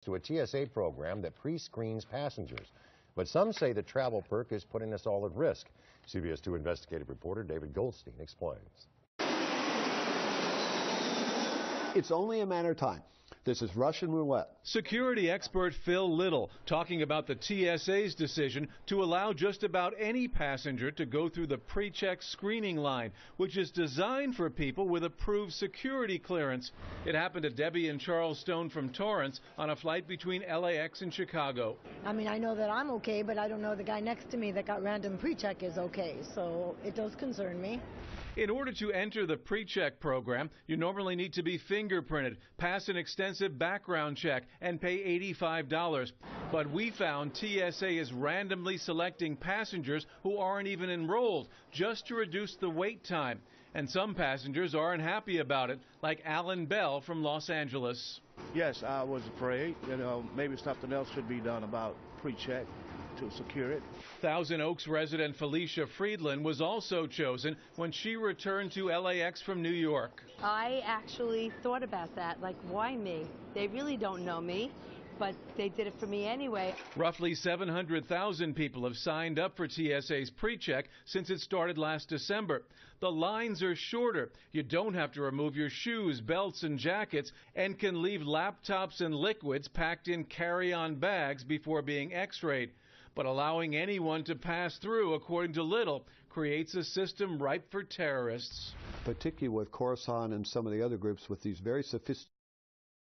to a TSA program that pre-screens passengers. But some say the travel perk is putting us all at risk. CBS 2 investigative reporter David Goldstein explains. It's only a matter of time. This is Russian roulette. Security expert Phil Little talking about the TSA's decision to allow just about any passenger to go through the pre-check screening line, which is designed for people with approved security clearance. It happened to Debbie and Charles Stone from Torrance on a flight between LAX and Chicago. I mean, I know that I'm okay, but I don't know the guy next to me that got random pre-check is okay, so it does concern me. In order to enter the pre-check program, you normally need to be fingerprinted, pass an extensive background check, and pay $85. But we found TSA is randomly selecting passengers who aren't even enrolled just to reduce the wait time. And some passengers aren't happy about it, like Alan Bell from Los Angeles. Yes, I was afraid. Maybe something else should be done about pre-check to secure it. Thousand Oaks resident Felicia Friedland was also chosen when she returned to LAX from New York. I actually thought about that, like, why me? They really don't know me, but they did it for me anyway. Roughly 700,000 people have signed up for TSA's pre-check since it started last December. The lines are shorter. You don't have to remove your shoes, belts, and jackets, and can leave laptops and liquids packed in carry-on bags before being x-rayed. But allowing anyone to pass through, according to Little, creates a system ripe for terrorists. Particularly with Khorasan and some of the other groups with these very sophisticated,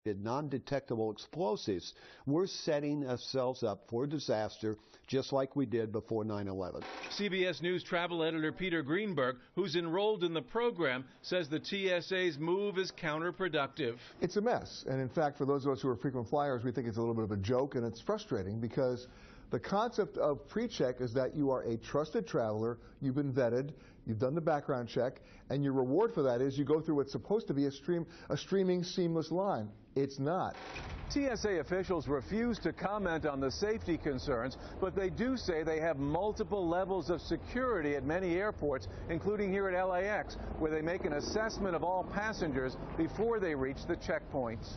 non-detectable explosives, we're setting ourselves up for disaster just like we did before 9/11. CBS News travel editor Peter Greenberg, who's enrolled in the program, says the TSA's move is counterproductive. It's a mess, and in fact, for those of us who are frequent flyers, we think it's a little bit of a joke, and it's frustrating because the concept of pre-check is that you are a trusted traveler, you've been vetted, you've done the background check, and your reward for that is you go through what's supposed to be a streaming seamless line. It's not. TSA officials refuse to comment on the safety concerns, but they do say they have multiple levels of security at many airports, including here at LAX, where they make an assessment of all passengers before they reach the checkpoints.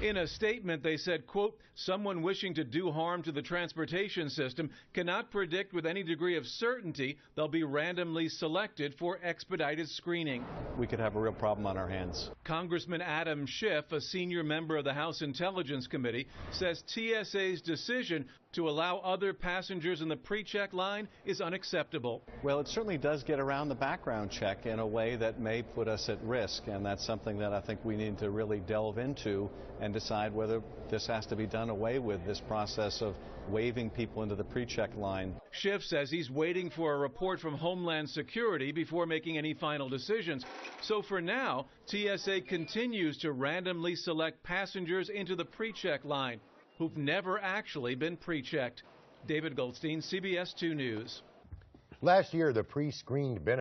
In a statement, they said, quote, someone wishing to do harm to the transportation system cannot predict with any degree of certainty they'll be randomly selected for expedited screening. We could have a real problem on our hands. Congressman Adam Schiff, a senior member of the House Intelligence Committee, says TSA's decision to allow other passengers in the pre-check line is unacceptable. Well, it certainly does get around the background check in a way that may put us at risk, and that's something that I think we need to really delve into and decide whether this has to be done away with, this process of waving people into the pre-check line. Schiff says he's waiting for a report from Homeland Security before making any final decisions. So for now, TSA continues to randomly select passengers into the pre-check line who've never actually been pre-checked. David Goldstein, CBS 2 News. Last year, the pre-screened benefits